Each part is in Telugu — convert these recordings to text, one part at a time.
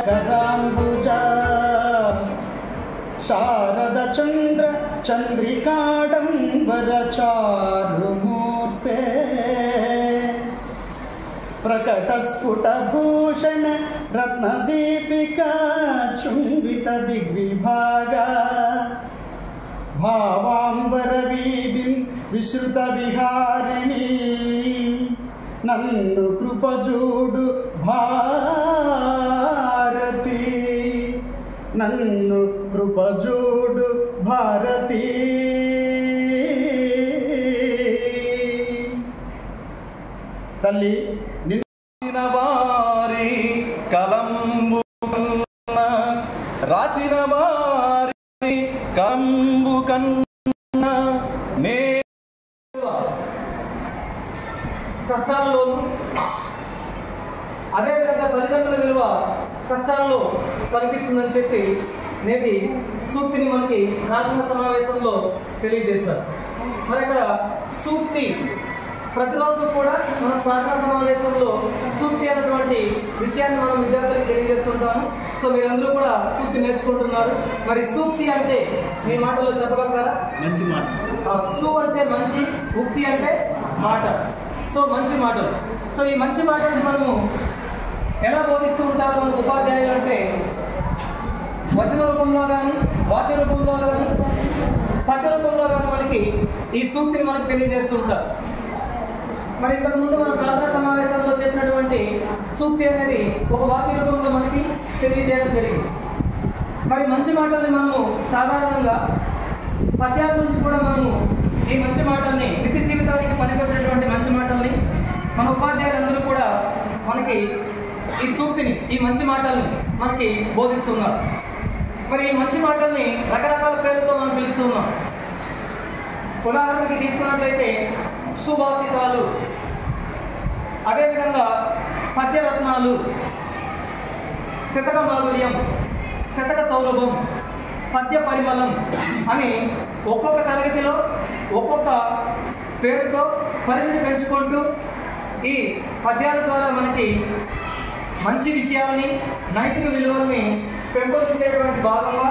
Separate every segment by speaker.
Speaker 1: కరాంబుజ శారద చంద్ర చంద్రికాడంబర చారుమూర్తే ప్రకట స్ఫుట భూషణ రత్నదీపిక చుంబిత దిగ్విభాగ భావాంబర వీధిం విశ్రుత విహారిణి నన్ను కృపజూడు భారతి నన్ను కృపజూడు భారతి. తల్లి
Speaker 2: నిన్న వారి కలంబు రాసిన వారి కలంబు కన్న నే
Speaker 3: కష్టాల్లోనూ అదేవిధంగా తల్లిదండ్రుల విలువ కష్టాల్లో కనిపిస్తుందని చెప్పి నేటి సూక్తిని మనకి ప్రార్థనా సమావేశంలో తెలియజేశారు. మరి అక్కడ సూక్తి ప్రతిరోజు కూడా మన ప్రార్థనా సమావేశంలో సూక్తి అనేటువంటి విషయాన్ని మనం విద్యార్థులకు తెలియజేస్తుంటాము. సో మీరందరూ కూడా సూక్తి నేర్చుకుంటున్నారు. మరి సూక్తి అంటే మీ మాటలో చెప్పగలుగుతారా?
Speaker 1: మంచి మాట.
Speaker 3: సు అంటే మంచి, ఉక్తి అంటే మాట. సో మంచి మాటలు. సో ఈ మంచి మాటలు మనము ఎలా బోధిస్తూ ఉంటారు మనకు ఉపాధ్యాయులు అంటే వచన రూపంలో కానీ, వాక్య రూపంలో కానీ, పద్య రూపంలో కానీ మనకి ఈ సూక్తిని మనకు తెలియజేస్తూ ఉంటారు. మరి ఇంతకుముందు మన ప్రార్థనా సమావేశంలో చెప్పినటువంటి సూక్తి అనేది ఒక వాక్య రూపంలో మనకి తెలియజేయడం జరిగింది. మరి మంచి మాటల్ని మనము సాధారణంగా పద్యాల నుంచి కూడా మనము ఈ మంచి మాటల్ని నిత్య జీవితానికి పనికొచ్చినటువంటి మంచి మాటల్ని మన ఉపాధ్యాయులందరూ కూడా మనకి ఈ సూక్తిని, ఈ మంచి మాటల్ని మనకి బోధిస్తున్నారు. మరి ఈ మంచి మాటల్ని రకరకాల పేర్లతో మనం పిలుస్తున్నాం. ఉదాహరణకి తీసుకున్నట్లయితే సుభాషితాలు, అదేవిధంగా పద్యరత్నాలు, శతక మాధుర్యం, శతక సౌరభం, పద్య పరిమళం అని ఒక్కొక్క తరగతిలో ఒక్కొక్క పేరుతో పరిధిని పెంచుకుంటూ ఈ పద్యాల ద్వారా మనకి మంచి విషయాల్ని, నైతిక విలువల్ని పెంపొందించేటువంటి భాగంగా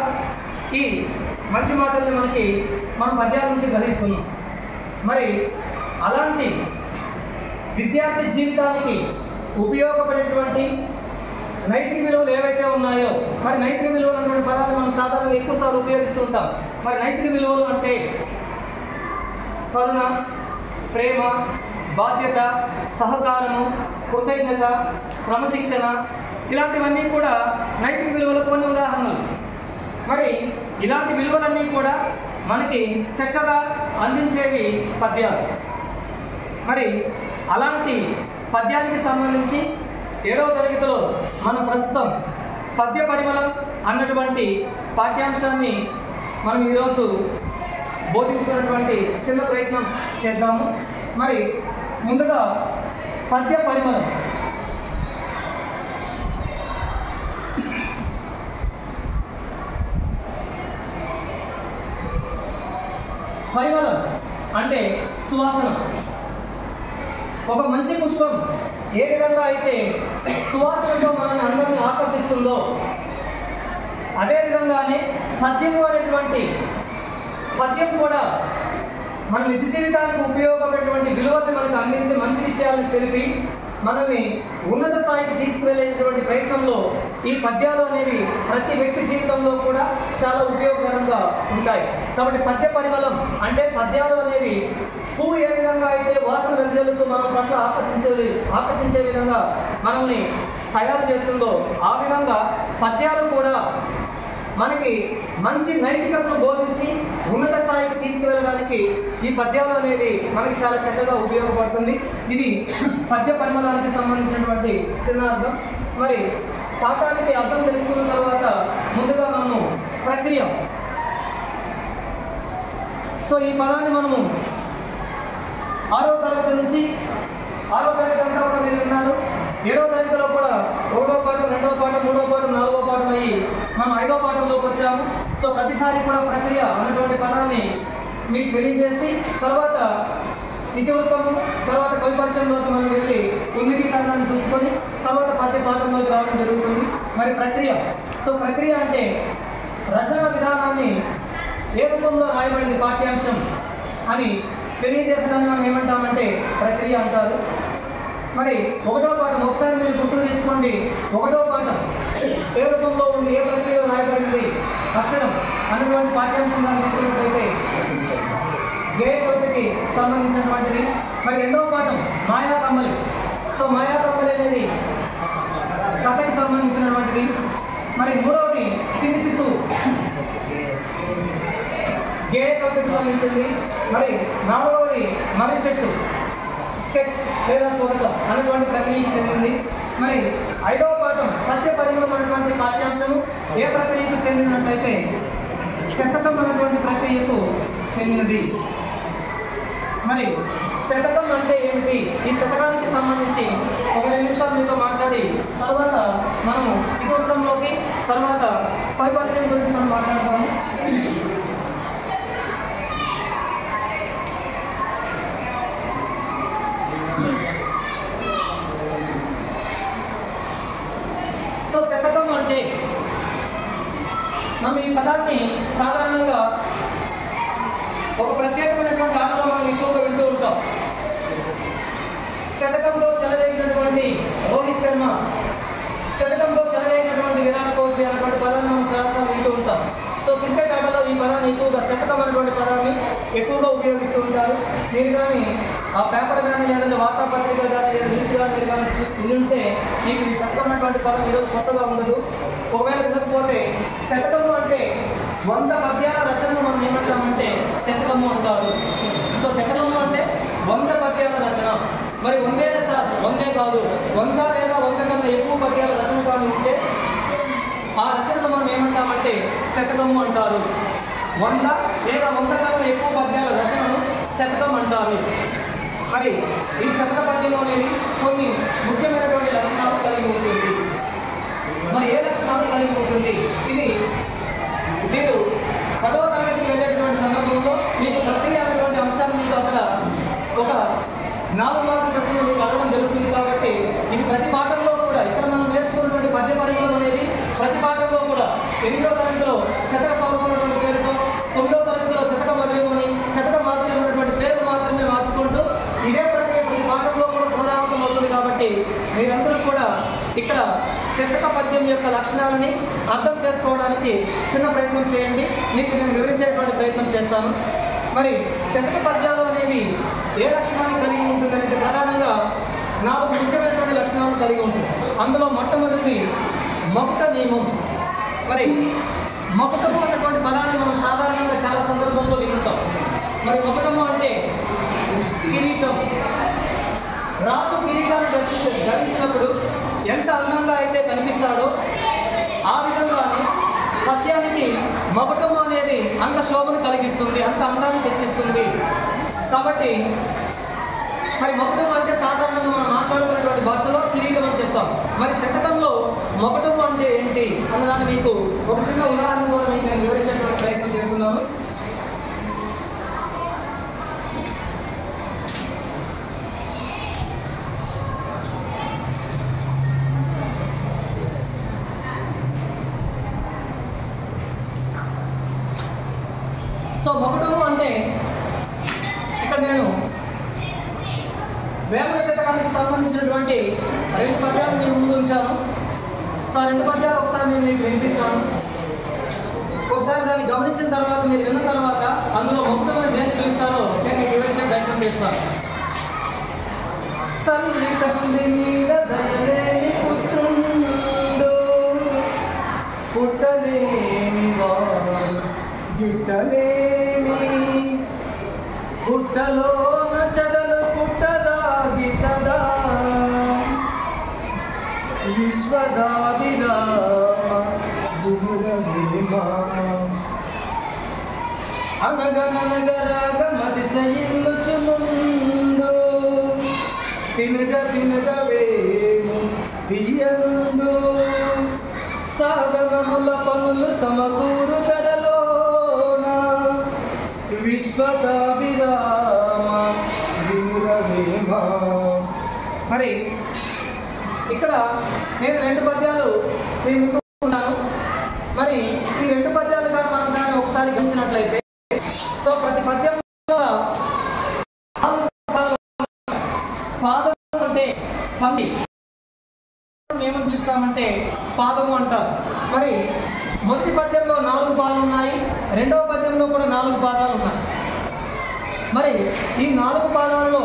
Speaker 3: ఈ మంచి మాటల్ని మనకి మన పద్యాల నుంచి గ్రహిస్తున్నాం. మరి అలాంటి విద్యార్థి జీవితానికి ఉపయోగపడేటువంటి నైతిక విలువలు ఏవైతే ఉన్నాయో, మరి నైతిక విలువలు అన్నటువంటి పదాన్ని మనం సాధారణంగా ఎక్కువసార్లు ఉపయోగిస్తూ ఉంటాం. మరి నైతిక విలువలు అంటే కరుణ, ప్రేమ, బాధ్యత, సహకారము, కృతజ్ఞత, క్రమశిక్షణ, ఇలాంటివన్నీ కూడా నైతిక విలువల కొన్ని ఉదాహరణలు. మరి ఇలాంటి విలువలన్నీ కూడా మనకి చక్కగా అందించేవి పద్యాలు. మరి అలాంటి పద్యానికి సంబంధించి 7వ తరగతిలో మనం ప్రస్తుతం పద్య పరిమళం అన్నటువంటి పాఠ్యాంశాన్ని మనం ఈరోజు బోధించుకున్నటువంటి చిన్న ప్రయత్నం చేద్దాము. మరి ముందుగా పద్య పరిమళం. పరిమళం అంటే సువాసన. ఒక మంచి పుష్పం ఏ విధంగా అయితే సువాసనతో మనల్ని అందరినీ ఆకర్షిస్తుందో, అదేవిధంగానే పద్యము అనేటువంటి పద్యం కూడా మన నిజ జీవితానికి ఉపయోగపడేటువంటి విలువలను మనకు అందించే మంచి విషయాలను తెలిపి మనల్ని ఉన్నత స్థాయికి తీసుకువెళ్ళేటువంటి ప్రయత్నంలో ఈ పద్యాలు అనేవి ప్రతి వ్యక్తి జీవితంలో కూడా చాలా ఉపయోగకరంగా ఉంటాయి. కాబట్టి పద్య పరిమళం అంటే పద్యాలు అనేవి పువ్వు ఏ విధంగా అయితే వాసన వెదజల్లుతూ మన పట్ల ఆకర్షించే విధంగా మనల్ని తయారు చేస్తుందో, ఆ విధంగా పద్యాలు కూడా మనకి మంచి నైతికతను బోధించి ఉన్నత స్థాయికి తీసుకువెళ్ళడానికి ఈ పద్యాలు అనేది మనకి చాలా చక్కగా ఉపయోగపడుతుంది. ఇది పద్య పరిమళానికి సంబంధించినటువంటి చిన్న అర్థం. మరి పాఠానికి అర్థం తెలుసుకున్న తర్వాత ముందుగా మనము ప్రక్రియ. సో ఈ పదాన్ని మనము 6వ తరగతి నుంచి 6వ తరగతి అంతా కూడా మీరు విన్నారు. 7వ తరగతిలో కూడా 1వ పాఠం, 2వ పాఠం, 3వ పాఠం, 4వ పాఠం అయ్యి మనం 5వ పాఠంలోకి వచ్చాము. సో ప్రతిసారి కూడా ప్రక్రియ అన్నటువంటి పదాన్ని మీకు తెలియజేసి తర్వాత ఇతివృత్తము, తర్వాత కవి పరిచయంలోకి మనం వెళ్ళి ఉన్నతీకరణాన్ని చూసుకొని తర్వాత పద్య పాఠంలోకి రావడం జరుగుతుంది. మరి ప్రక్రియ. సో ప్రక్రియ అంటే రచన విధానాన్ని ఏ రూపంలో రాయబడింది పాఠ్యాంశం అని తెలియజేసేదాన్ని మనం ఏమంటామంటే ప్రక్రియ అంటారు. మరి ఒకటో పాఠం ఒకసారి మీరు గుర్తు తెచ్చుకోండి. ఒకటో పాఠం ఏ రూపంలో ఉంది, ఏ ప్రక్రియలో రాయబడింది అక్షరం అన్నటువంటి పాఠ్యాంశం దాన్ని తీసుకున్నట్లయితే గేయ కవితకి సంబంధించినటువంటిది. మరి రెండవ పాఠం మాయా కమ్మలి. సో మాయా కమ్మలి అనేది కథకి సంబంధించినటువంటిది. మరి మూడవది చిన్ని శిశువు, గేయ కవితకి సంబంధించింది. మరి నాలుగవది మర్రి చెట్టు, స్కెచ్ లేదా సోదకం అన్నటువంటి ప్రక్రియకి చెందింది. మరి ఐదవ పాఠం పద్య పరిమళం అన్నటువంటి పాఠ్యాంశము ఏ ప్రక్రియకు చెందినట్లయితే శతకం అన్నటువంటి ప్రక్రియకు చెందినది. మరి శతకం అంటే ఏమిటి, ఈ శతకానికి సంబంధించి ఒక 2 నిమిషాలు మీతో మాట్లాడి తర్వాత మనము ఇతివృత్తంలోకి తర్వాత పరిపరిచయం గురించి మనం మాట్లాడతాము. సో శతకం అంటే మనం ఈ పదాన్ని సాధారణంగా ఒక ప్రత్యేకమైనటువంటి ఆటలో మనం ఎక్కువగా వింటూ ఉంటాం. శతకంలో చెలరేగినటువంటి రోహిత్ శర్మ, శతకంలో చెలరేగినటువంటి విరాట్ కోహ్లీ అనేటువంటి పదాన్ని మనం చాలాసార్లు వింటూ ఉంటాం. సో క్రికెట్ ఆటలో ఈ పదాన్ని ఎక్కువగా శతకం అనేటువంటి పదాన్ని ఎక్కువగా ఉపయోగిస్తూ ఉంటారు. మీరు కానీ ఆ పేపర్ కానీ లేదంటే వార్తాపత్రిక కానీ లేదా న్యూస్ కానీ మీరు కానీ వింటే మీకు ఈ శతకం అనేటువంటి పదం ఈరోజు కొత్తగా ఉండదు. ఒకవేళ వినకపోతే శతకము అంటే 100 పద్యాల రచనను మనం ఏమంటామంటే శతకము అంటారు. సో శతకము అంటే 100 పద్యాల రచన. మరి 100 సార్ 100 కాదు, 100 లేదా 100 కన్నా ఎక్కువ పద్యాల రచన కానీ ఉంటే ఆ రచనను మనం ఏమంటామంటే శతకము అంటారు. 100 లేదా 100 కన్నా ఎక్కువ పద్యాల రచనను శతకం అంటారు. మరి ఈ శతక పద్యం అనేది కొన్ని ముఖ్యమైనటువంటి లక్షణాలు కలిగి ఉంటుంది. మరి ఏ లక్షణాలు కలిగి ఉంటుంది? ఇది మీరు 10వ తరగతికి వెళ్ళేటువంటి సందర్భంలో మీకు ప్రక్రియ అనేటువంటి అంశాన్ని మీకు అక్కడ ఒక 4 మార్కుల ప్రశ్నలు మీకు అడగడం జరుగుతుంది. కాబట్టి ఇది ప్రతి పాఠంలో కూడా ఇక్కడ మనం నేర్చుకున్నటువంటి పద్య పరిమళం అనేది ప్రతి పాఠంలో కూడా 8వ తరగతిలో శతక సౌరభం అనేటువంటి పేరుతో, 9వ తరగతిలో శతక మధురం అని శతక మాధుర్యం అనేటువంటి పేరు మాత్రమే మార్చుకుంటూ ఇదే ప్రక్రియ ప్రతి పాఠంలో కూడా పునరావృతం అవుతుంది. కాబట్టి మీరందరూ కూడా ఇక్కడ శతక పద్యం యొక్క లక్షణాలని అర్థం చేసుకోవడానికి చిన్న ప్రయత్నం చేయండి. మీకు నేను వివరించేటువంటి ప్రయత్నం చేస్తాను. మరి శతక పద్యాలు అనేవి ఏ లక్షణాన్ని కలిగి ఉంటుందంటే ప్రధానంగా 4 ముఖ్యమైనటువంటి లక్షణాలను కలిగి ఉంటుంది. అందులో మొట్టమొదటిది మకుట నియమం. మరి మకుటము అన్నటువంటి పదాన్ని మనం సాధారణంగా చాలా సందర్భంలో వింటాం. మరి మకుటము అంటే కిరీటం. రాసు కిరీటాన్ని ధరించినప్పుడు ఎంత అందంగా అయితే కనిపిస్తాడో ఆ విధంగానే పద్యానికి మకుటము అనేది అంత శోభను కలిగిస్తుంది, అంత అందాన్ని తెచ్చిస్తుంది. కాబట్టి మరి మకుటము అంటే సాధారణంగా మనం మాట్లాడుతున్నటువంటి భాషలో కిరీటం అని చెప్తాం. మరి శతకంలో మకుటము అంటే ఏంటి అన్నదాన్ని మీకు ఒక చిన్న ఉదాహరణ ద్వారా మీకు నేను వివరించేటువంటి ప్రయత్నం చేస్తున్నాను. సో మకుటము అంటే ఇక్కడ నేను వేమన శతకానికి సంబంధించినటువంటి 2 పద్యాలు నేను ముందు ఉంచాను. సో 2 పద్యాలు ఒకసారి నేను మీకు వినిపిస్తాను. ఒకసారి దాన్ని గమనించిన తర్వాత మీరు విన్న తర్వాత అందులో మకుటమని దేన్ని పిలుస్తారో నేను మీకు వివరించే ప్రయత్నం చేస్తాను. తల్లి తండ్రి మీద దయలేని పుత్రుండు, పుట్టలేని వాడు గిట్టలేమి, పుట్టలోన చెదలు పుట్టదా గిట్టదా, విశ్వదావిరామ అనగనగరాగమతిశయిల్లుచునుండు, తినగ తినగవేము తీయనుండు, సాధనముల పనులు సమకూరు ధరలోన, విశ్వదావిరామ వినురవేమ. మరి ఇక్కడ నేను 2 పద్యాలు నేను ముందు ఉన్నాను. మరి ఈ రెండు పద్యాలు కానీ మనం కానీ ఒకసారి గమనించినట్లయితే, సో ప్రతి పద్యంలో పాదం అంటే పండి ఏమని పిలుస్తామంటే పాదము అంటారు. మరి మొదటి పద్యంలో 4 పాదాలు ఉన్నాయి, రెండవ పద్యంలో కూడా 4 పాదాలు ఉన్నాయి. మరి ఈ 4 పాదాలలో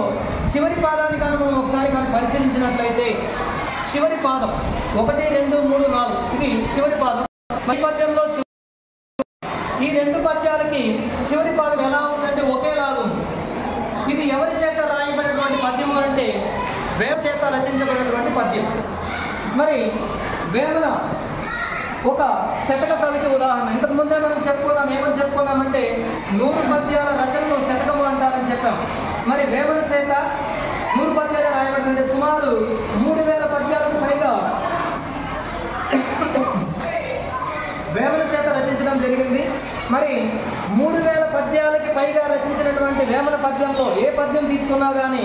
Speaker 3: చివరి పాదాన్ని కానీ మనం ఒకసారి కానీ పరిశీలించినట్లయితే, చివరి పాదం 1, 2, 3, 4 ఇది చివరి పాదం. ఈ పద్యంలో ఈ రెండు పద్యాలకి చివరి పాదం ఎలా ఉందంటే ఒకేలాగా ఉంది. ఇది ఎవరి చేత రాయబడినటువంటి పద్యం అంటే వేమ చేత రచించబడినటువంటి పద్యం. మరి వేమన ఒక శతక కవికి ఉదాహరణ. ఇంతకుముందే మనం చెప్పుకున్నాం, ఏమని చెప్పుకున్నామంటే 100 పద్యాల రచనను శతకము అంటారని చెప్పాం. మరి వేమన చేత 100 పద్యాలు రాయబడిందంటే సుమారు 3000 పద్యాలకు పైగా వేమన చేత రచించడం జరిగింది. మరి 3000 పద్యాలకి పైగా రచించినటువంటి వేమన పద్యంలో ఏ పద్యం తీసుకున్నా కానీ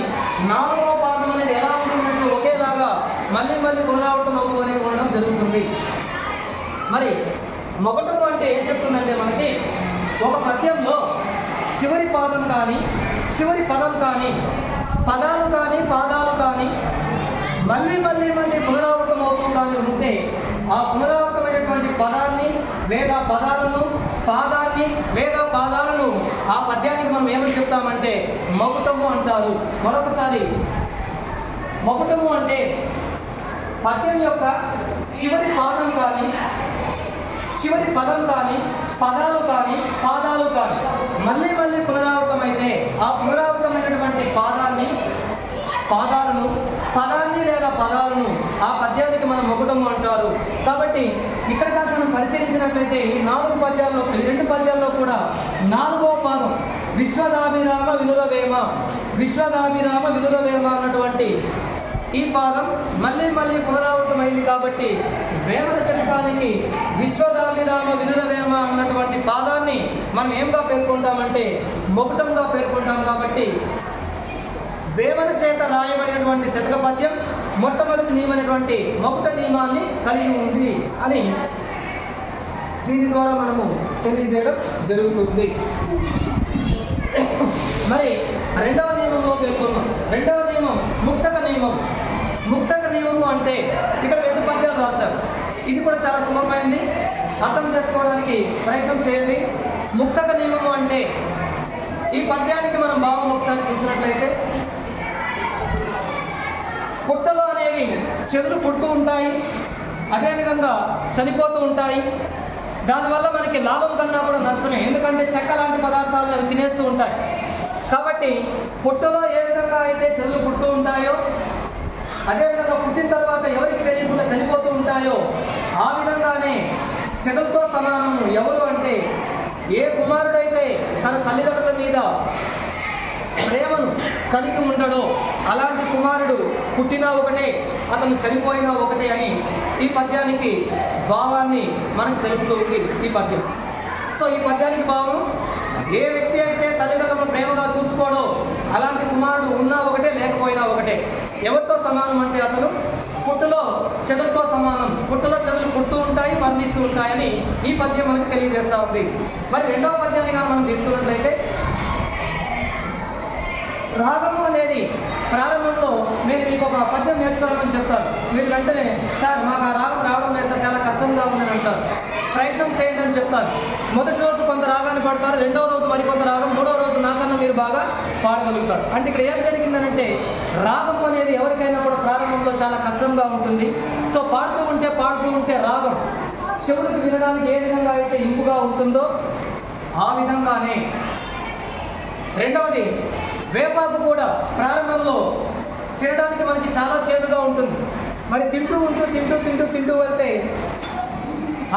Speaker 3: 4వ పాదం అనేది ఎలా ఉంటుందంటే ఒకేలాగా మళ్ళీ మళ్ళీ పునరావృతం అవుతూనే ఉండడం జరుగుతుంది. మరి మొగటం అంటే ఏం చెప్తుందంటే మనకి ఒక పద్యంలో చివరి పాదం కానీ చివరి పదం కానీ పదాలు కానీ పాదాలు కానీ మళ్ళీ మళ్ళీ మళ్ళీ పునరావృతం అవుతూ కానీ ఉంటే ఆ పునరావృతమైనటువంటి పదాన్ని లేదా పదాలను పాదాన్ని లేదా పాదాలను ఆ పద్యానికి మనం ఏమని చెప్తామంటే మొగటము అంటారు. మరొకసారి మొగటము అంటే పద్యం యొక్క చివరి పాదం కానీ చివరి పదం కానీ పదాలు కానీ పాదాలు కానీ మళ్ళీ మళ్ళీ పునరావృతమైతే ఆ పునరావృతమైనటువంటి పాదాన్ని పాదాలను పదాన్ని లేదా పదాలను ఆ పద్యానికి మనం మొగటము అంటారు. కాబట్టి ఇక్కడ కానీ మనం పరిశీలించినట్లయితే ఈ 4 పద్యాల్లో ఈ 2 పద్యాల్లో కూడా 4వ పాదం విశ్వదాభిరామ వినురవేమ విశ్వదాభిరామ వినురవేమ అన్నటువంటి ఈ పాదం మళ్ళీ మళ్ళీ పునరావృతమైంది. కాబట్టి వేమన శతకానికి విశ్వదాభిరామ వినురవేమ అన్నటువంటి పాదాన్ని మనం ఏంగా పేర్కొంటామంటే మొగటంగా పేర్కొంటాం. కాబట్టి వేమన చేత రాయబడినటువంటి శతక పద్యం మొట్టమొదటి నియమైనటువంటి మొగట నియమాన్ని కలిగి ఉంది అని దీని ద్వారా మనము తెలియజేయడం జరుగుతుంది. మరి రెండవ నియమంలో పేర్కొన్నాం. రెండవ నియమం ముక్తక నియమం. ముక్తక నియమము అంటే ఇక్కడ 2 పద్యాలు రాశారు. ఇది కూడా చాలా సులభమైంది, అర్థం చేసుకోవడానికి ప్రయత్నం చేయండి. ముక్తక నియమము అంటే ఈ పద్యానికి మనం భావం ఒకసారి చూసినట్లయితే, పుట్టలో అనేవి చెదులు పుడుతూ ఉంటాయి, అదేవిధంగా చనిపోతూ ఉంటాయి. దానివల్ల మనకి లాభం కన్నా కూడా నష్టమే, ఎందుకంటే చెక్క లాంటి పదార్థాలను అవి తినేస్తూ ఉంటాయి. కాబట్టి పుట్టలో ఏ విధంగా అయితే చెదులు పుడుతూ ఉంటాయో, అదేవిధంగా పుట్టిన తర్వాత ఎవరికి తెలియకుండా చనిపోతూ ఉంటాయో, ఆ విధంగానే చెదలతో సమానము ఎవరు అంటే ఏ కుమారుడైతే తన తల్లిదండ్రుల మీద ప్రేమను కలిగి ఉండడో అలాంటి కుమారుడు పుట్టినా ఒకటే, అతను చనిపోయినా ఒకటే అని ఈ పద్యానికి భావాన్ని మనకు తెలుపుతుంది ఈ పద్యం. సో ఈ పద్యానికి భావం, ఏ వ్యక్తి అయితే తల్లిదండ్రులను ప్రేమగా చూసుకోడో అలాంటి కుమారుడు ఉన్నా ఒకటే లేకపోయినా ఒకటే. ఎవరితో సమానం అంటే అతను పుట్టులో చెదలతో సమానం. పుట్టులో చెదలు పుడుతూ ఉంటాయి, మరణిస్తూ ఉంటాయని ఈ పద్యం మనకు తెలియజేస్తూ ఉంది. మరి రెండవ పద్యాన్ని మనం తీసుకున్నట్లయితే, రాగము అనేది ప్రారంభంలో నేను మీకు ఒక పద్యం నేర్చుకోవాలని చెప్తాను. మీరు వెంటనే సార్ మాకు ఆ రాగం రావడం లేదు సార్, చాలా కష్టంగా ఉందని అంటారు. ప్రయత్నం చేయండి అని చెప్తాను. మొదటి రోజు కొంత రాగాన్ని పాడతారు, రెండవ రోజు మరికొంత రాగం, మూడవ రోజు నాకన్నా మీరు బాగా పాడగలుగుతారు. అంటే ఇక్కడ ఏం జరిగిందనంటే రాగం అనేది ఎవరికైనా కూడా ప్రారంభంలో చాలా కష్టంగా ఉంటుంది. సో పాడుతూ ఉంటే రాగం చెవులకు వినడానికి ఏ విధంగా అయితే ఇంపుగా ఉంటుందో ఆ విధంగానే రెండవది వేపాకు కూడా ప్రారంభంలో తినడానికి మనకి చాలా చేదుగా ఉంటుంది. మరి తింటూ వెళ్తే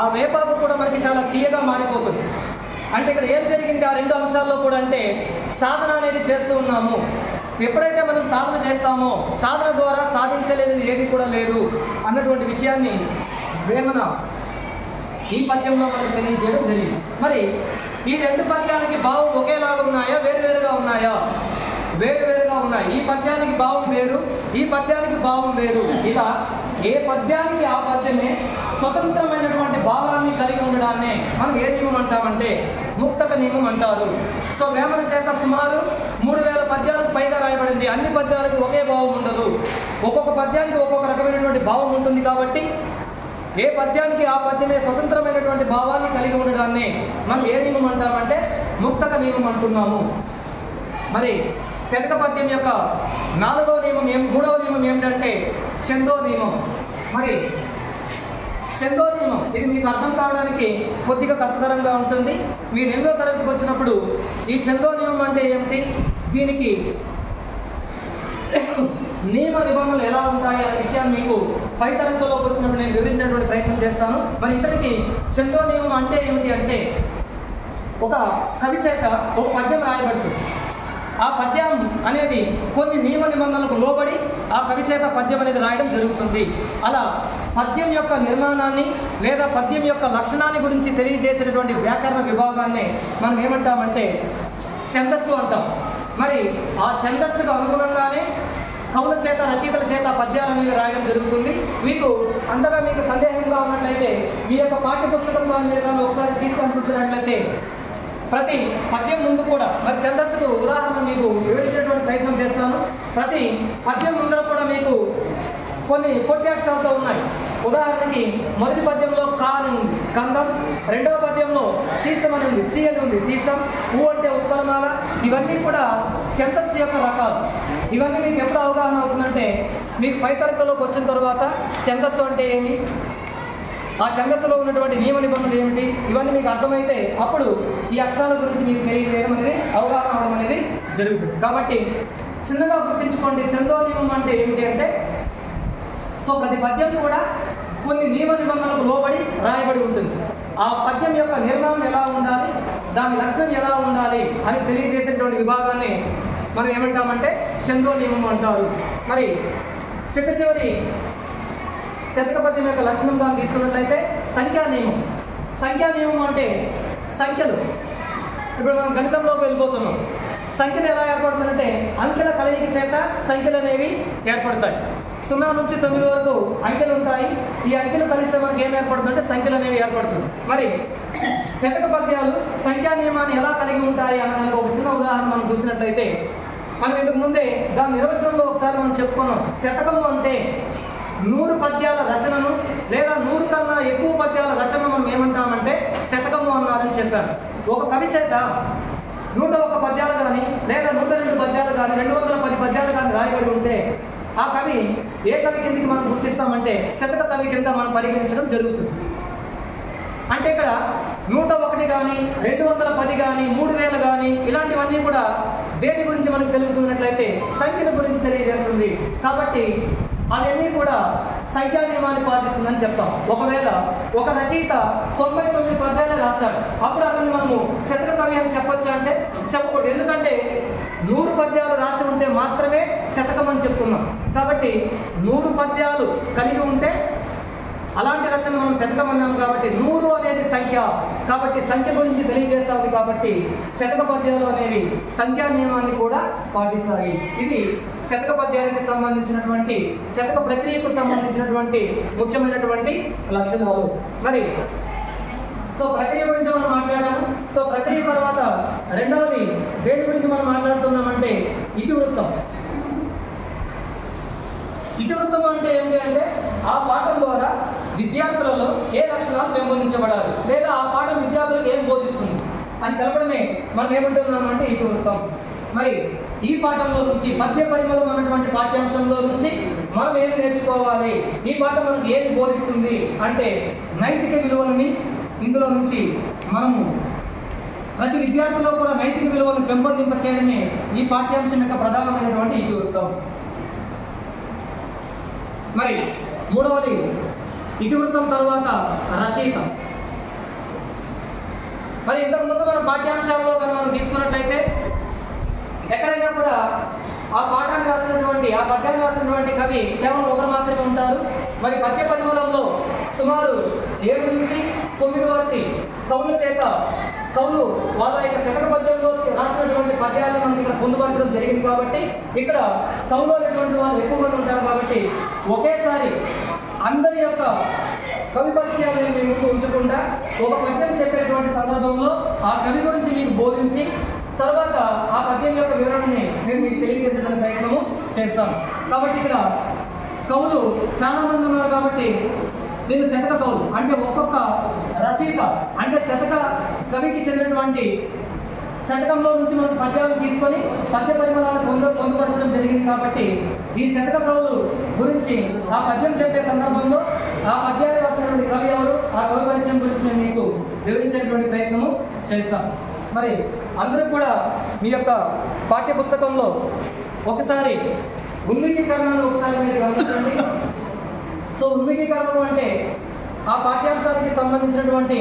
Speaker 3: ఆ వేపాకు కూడా మనకి చాలా తీయగా మారిపోతుంది. అంటే ఇక్కడ ఏం జరిగింది ఆ 2 అంశాల్లో కూడా అంటే సాధన అనేది చేస్తూ ఉన్నాము. ఎప్పుడైతే మనం సాధన చేస్తామో సాధన ద్వారా సాధించలేనిది ఏది కూడా లేదు అన్నటువంటి విషయాన్ని వేమన ఈ పద్యంలో మనకు తెలియజేయడం జరిగింది. మరి ఈ 2 పద్యాలకి భావం ఒకేలాగా ఉన్నాయా, వేరువేరుగా ఉన్నాయా? వేరువేరుగా ఉన్నాయి. ఈ పద్యానికి భావం వేరు, ఈ పద్యానికి భావం వేరు. ఇలా ఏ పద్యానికి ఆ పద్యమే స్వతంత్రమైనటువంటి భావాన్ని కలిగి ఉండడాన్ని మనం ఏ నియమం అంటామంటే ముక్తక నియమం అంటారు. సో వేమన చేత సుమారు 3000 పద్యాలకు పైగా రాయబడింది. అన్ని పద్యాలకు ఒకే భావం ఉండదు, ఒక్కొక్క పద్యానికి ఒక్కొక్క రకమైనటువంటి భావం ఉంటుంది. కాబట్టి ఏ పద్యానికి ఆ పద్యమే స్వతంత్రమైనటువంటి భావాన్ని కలిగి ఉండడాన్ని మనం ఏ నియమం అంటామంటే ముక్తక నియమం అంటున్నాము. మరి శతక పద్యం యొక్క 4వ నియమం 3వ నియమం ఏమిటంటే ఛందో నియమం. మరి ఛందో నియమం ఇది మీకు అర్థం కావడానికి కొద్దిగా కష్టతరంగా ఉంటుంది. మీరు 8వ తరగతికి వచ్చినప్పుడు ఈ ఛందో నియమం అంటే ఏమిటి, దీనికి నియమ నిబంధనలు ఎలా ఉంటాయి అనే విషయాన్ని మీకు పై తరగతిలోకి వచ్చినప్పుడు నేను వివరించేటువంటి ప్రయత్నం చేస్తాను. మరి ఇక్కడికి ఛందో నియమం అంటే ఏమిటి అంటే ఒక కవి చేత ఒక పద్యం రాయబడుతుంది. ఆ పద్యం అనేది కొన్ని నియమ నిబంధనలకు లోబడి ఆ కవి చేత పద్యం అనేది రాయడం జరుగుతుంది. అలా పద్యం యొక్క నిర్మాణాన్ని లేదా పద్యం యొక్క లక్షణాన్ని గురించి తెలియజేసేటటువంటి వ్యాకరణ విభాగాన్ని మనం ఏమంటామంటే ఛందస్సు అంటాం. మరి ఆ ఛందస్సుకు అనుగుణంగానే కవుల చేత రచయితల చేత పద్యాలు అనేవి రాయడం జరుగుతుంది. మీకు అంతగా మీకు సందేహంగా ఉన్నట్లయితే మీ యొక్క పాఠ్యపుస్తకం మీద ఒకసారి తీసుకొని చూసినట్లయితే ప్రతి పద్యం ముందు కూడా మరి ఛందస్సుకు ఉదాహరణ మీకు వివరించేటువంటి ప్రయత్నం చేస్తాను. ప్రతి పద్యం ముందర కూడా మీకు కొన్ని పొట్టాక్షరాలతో ఉన్నాయి. ఉదాహరణకి మొదటి పద్యంలో కా అని ఉంది, కందం. రెండవ పద్యంలో సీసం అని ఉంది, సి అని ఉంది, సీసం. ఊ అంటే ఉత్తరమాల. ఇవన్నీ కూడా ఛందస్సు యొక్క రకాలు. ఇవన్నీ మీకు ఎప్పుడు అవగాహన అవుతుందంటే మీకు పై తరగతిలోకి వచ్చిన తర్వాత ఛందస్సు అంటే ఏమి, ఆ ఛందస్సులో ఉన్నటువంటి నియమ నిబంధనలు ఏమిటి, ఇవన్నీ మీకు అర్థమైతే అప్పుడు ఈ అక్షరాల గురించి మీకు తెలియజేయడం అనేది అవగాహన అవడం అనేది జరుగుతుంది. కాబట్టి చిన్నగా గుర్తించుకోండి, ఛందో నియమం అంటే ఏమిటి అంటే సో ప్రతి పద్యం కూడా కొన్ని నియమ నిబంధనలకు లోబడి రాయబడి ఉంటుంది. ఆ పద్యం యొక్క నిర్మాణం ఎలా ఉండాలి, దాని లక్షణం ఎలా ఉండాలి అని తెలియజేసేటువంటి విభాగాన్ని మనం ఏమంటామంటే ఛందో నియమం అంటారు. మరి చిట్ట చివరి శతక పద్యం యొక్క లక్షణం దాన్ని తీసుకున్నట్లయితే సంఖ్యా నియమం. సంఖ్యా నియమం అంటే సంఖ్యలు. ఇప్పుడు మనం గణితంలోకి వెళ్ళిపోతున్నాం. సంఖ్యలు ఎలా ఏర్పడుతుందంటే అంకెల కలయిక చేత సంఖ్యలు అనేవి ఏర్పడతాయి. 0 నుంచి 9 వరకు అంకెలు ఉంటాయి. ఈ అంకెలు కలిస్తే మనకి ఏం ఏర్పడుతుందంటే సంఖ్యలు అనేవి ఏర్పడుతుంది. మరి శతక పద్యాలు సంఖ్యా నియమాన్ని ఎలా కలిగి ఉంటాయి అన్నదానికి ఒక చిన్న ఉదాహరణ మనం చూసినట్లయితే మనం ఇంతకు ముందే దాని నిర్వచనంలో ఒకసారి మనం చెప్పుకున్నాం. శతకము అంటే 100 పద్యాల రచనను లేదా 100 కన్నా ఎక్కువ పద్యాల రచనను మనం ఏమంటామంటే శతకము అన్నారని చెప్పాను. ఒక కవి చేత 101 పద్యాలు కానీ లేదా 102 పద్యాలు కానీ 210 పద్యాలు కానీ రాయబడి ఉంటే ఆ కవి ఏ కవి కిందకి మనం గుర్తిస్తామంటే శతక కవి కింద మనం పరిగణించడం జరుగుతుంది. అంటే ఇక్కడ 101 కానీ 210 కానీ 3000 కానీ ఇలాంటివన్నీ కూడా దేని గురించి మనకు తెలుపుతున్నట్లయితే సంఖ్యల గురించి తెలియజేస్తుంది. కాబట్టి అవన్నీ కూడా సంఖ్యా నియమాన్ని పాటిస్తుందని చెప్తాం. ఒకవేళ ఒక రచయిత 99 పద్యాలు రాస్తాడు, అప్పుడు అతన్ని మనము శతక కవి అని చెప్పొచ్చు అంటే చెప్పకూడదు. ఎందుకంటే 100 పద్యాలు రాసి ఉంటే మాత్రమే శతకం అని చెప్తున్నాం. కాబట్టి 100 పద్యాలు కలిగి ఉంటే అలాంటి రచన మనం శతకం అన్నాం. కాబట్టి 100 అనేది సంఖ్య, కాబట్టి సంఖ్య గురించి తెలియజేస్తాము. కాబట్టి శతక పద్యాలు అనేవి సంఖ్యా నియమాన్ని కూడా పాటిస్తాయి. ఇది శతక పద్యానికి సంబంధించినటువంటి శతక ప్రక్రియకు సంబంధించినటువంటి ముఖ్యమైనటువంటి లక్షణాలు. మరి సో ప్రక్రియ గురించి మనం మాట్లాడాము. సో ప్రక్రియ తర్వాత రెండవది దేని గురించి మనం మాట్లాడుతున్నామంటే ఇతివృత్తం. ఇతివృత్తం అంటే ఏంటి అంటే ఆ పాఠం ద్వారా విద్యార్థులలో ఏ లక్షణాలు పెంపొందించబడాలి లేదా ఆ పాఠం విద్యార్థులకు ఏం బోధిస్తుంది అని తెలపడమే మనం ఏమంటున్నాము అంటే ఇతివృత్తం. మరి ఈ పాఠంలో నుంచి పద్య పరిమళం అన్నటువంటి పాఠ్యాంశంలో నుంచి మనం ఏమి నేర్చుకోవాలి, ఈ పాఠం మనకు ఏమి బోధిస్తుంది అంటే నైతిక విలువలని ఇందులో నుంచి మనము ప్రతి విద్యార్థుల్లో కూడా నైతిక విలువలను పెంపొందింపచేయడమే ఈ పాఠ్యాంశం యొక్క ప్రధానమైనటువంటి ఇతివృత్తం. మరి మూడవది ఇతివృత్తం తర్వాత రచయిత. మరి ఇంతకుముందు మన పాఠ్యాంశాల్లో కానీ మనం తీసుకున్నట్లయితే ఎక్కడైనా కూడా ఆ పాఠాన్ని రాసినటువంటి ఆ పద్యాన్ని రాసినటువంటి కవి కేవలం ఒకరు మాత్రమే ఉంటారు. మరి పద్య పరిమళంలో సుమారు 7 నుంచి 9 వరకు కవుల చేత కవులు వాళ్ళ యొక్క శతక పద్యంలో రాసినటువంటి పద్యాలను మనం ఇక్కడ పొందుపరచడం జరిగింది. కాబట్టి ఇక్కడ కవులు అనేటువంటి వాళ్ళు ఎక్కువ మంది ఉంటారు. కాబట్టి ఒకేసారి అందరి యొక్క కవి పరిచయాలను మీ ముందు ఉంచకుండా ఒక పద్యం చెప్పేటువంటి సందర్భంలో ఆ కవి గురించి మీకు బోధించి తర్వాత ఆ పద్యం యొక్క వివరణని నేను మీకు తెలియజేసేటువంటి ప్రయత్నము చేస్తాను. కాబట్టి ఇక్కడ కవులు చాలా మంది ఉన్నారు కాబట్టి నేను శతక కవులు అంటే ఒక్కొక్క రచయిత అంటే శతక కవికి చెందినటువంటి శతకంలో నుంచి మనం పద్యాలు తీసుకొని పద్య పరిమళాలు పొందుపరచడం జరిగింది. కాబట్టి ఈ శతక కవులు గురించి ఆ పద్యం చెప్పే సందర్భంలో ఆ పద్యాన్ని రాసినటువంటి కవి ఎవరు, ఆ కవి పరిచయం గురించి నేను మీకు వివరించేటువంటి ప్రయత్నము చేస్తాను. మరి అందరూ కూడా మీ యొక్క పాఠ్య పుస్తకంలో ఒకసారి ఉన్మికీకరణను ఒకసారి మీరు గమనించండి. సో ఉన్మికీకరణం అంటే ఆ పాఠ్యాంశానికి సంబంధించినటువంటి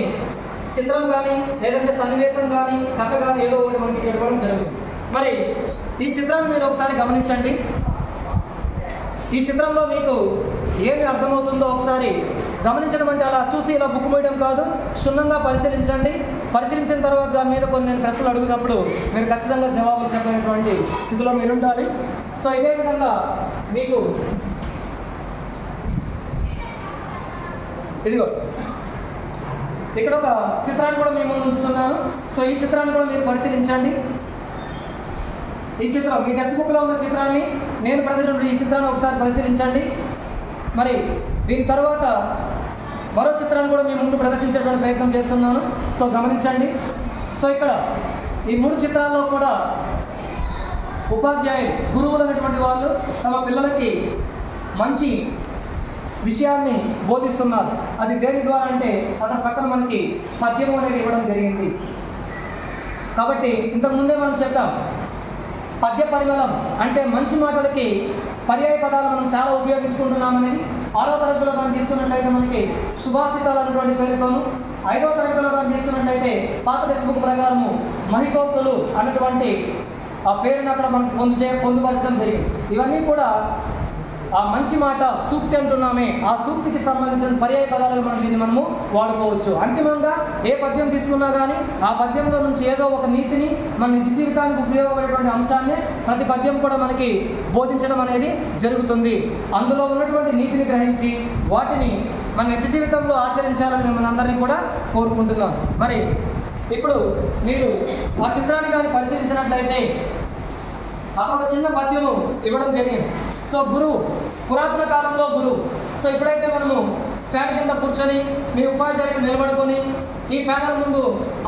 Speaker 3: చిత్రం కానీ లేదంటే సన్నివేశం కానీ కథ కానీ ఏదో ఒకటి మనకి ఇవ్వడం జరుగుతుంది. మరి ఈ చిత్రాన్ని మీరు ఒకసారి గమనించండి. ఈ చిత్రంలో మీకు ఏమి అర్థమవుతుందో ఒకసారి గమనించడం అంటే అలా చూసి ఇలా బుక్ వేయడం కాదు, క్షుణ్ణంగా పరిశీలించండి. పరిశీలించిన తర్వాత దాని మీద కొన్ని నేను ప్రశ్నలు అడుగుతున్నప్పుడు మీరు ఖచ్చితంగా జవాబులు చెప్పినటువంటి స్థితిలో మీరు ఉండాలి. సో ఇదే విధంగా మీకు ఇదిగో ఇక్కడ ఒక చిత్రాన్ని కూడా మీ ముందు ఉంచుతున్నాను. సో ఈ చిత్రాన్ని కూడా మీరు పరిశీలించండి. ఈ చిత్రం మీ టెక్స్ట్ బుక్లో ఉన్న చిత్రాన్ని నేను ప్రదర్శించిన ఈ చిత్రాన్ని ఒకసారి పరిశీలించండి. మరి దీని తర్వాత మరో చిత్రాన్ని కూడా మీ ముందు ప్రదర్శించేటువంటి ప్రయత్నం చేస్తున్నాను. సో గమనించండి. సో ఇక్కడ ఈ 3 చిత్రాల్లో కూడా ఉపాధ్యాయులు గురువులు అనేటువంటి వాళ్ళు తమ పిల్లలకి మంచి విషయాన్ని బోధిస్తున్నారు. అది దేని ద్వారా అంటే అక్కడ పక్కన మనకి పద్యము అనేది ఇవ్వడం జరిగింది. కాబట్టి ఇంతకుముందే మనం చెప్పాం పద్య పరిమళం అంటే మంచి మాటలకి పర్యాయ పదాలు మనం చాలా ఉపయోగించుకుంటున్నామనేది. 6వ తరగతిలో కానీ తీసుకున్నట్లయితే మనకి సుభాషితాలు అనేటువంటి పేరుతోను, 5వ తరగతిలో కానీ తీసుకున్నట్లయితే పాత టెక్స్ట్ బుక్ ప్రకారము మహితోక్తులు అన్నటువంటి ఆ పేరుని అక్కడ మనకు పొందుపరచడం జరిగింది. ఇవన్నీ కూడా ఆ మంచి మాట సూక్తి అంటున్నామే, ఆ సూక్తికి సంబంధించిన పర్యాయ పదాలుగా మనం దీన్ని మనము వాడుకోవచ్చు. అంతిమంగా ఏ పద్యం తీసుకున్నా కానీ ఆ పద్యంలో నుంచి ఏదో ఒక నీతిని మన నిజ జీవితానికి ఉపయోగపడేటువంటి అంశాన్ని ప్రతి పద్యం కూడా మనకి బోధించడం అనేది జరుగుతుంది. అందులో ఉన్నటువంటి నీతిని గ్రహించి వాటిని మన నిజ జీవితంలో ఆచరించాలని మిమ్మల్ని అందరినీ కూడా కోరుకుంటున్నాం. మరి ఇప్పుడు మీరు ఆ చిత్రాన్ని కానీ పరిశీలించినట్లయితే అక్కడ ఒక చిన్న పద్యము ఇవ్వడం జరిగింది. సో గురువు, పురాతన కాలంలో గురువు. సో ఇప్పుడైతే మనము ఫ్యాన్ కింద కూర్చొని మీ ఉపాధ్యాయుడు నిలబడుకొని ఈ ప్యానల్ ముందు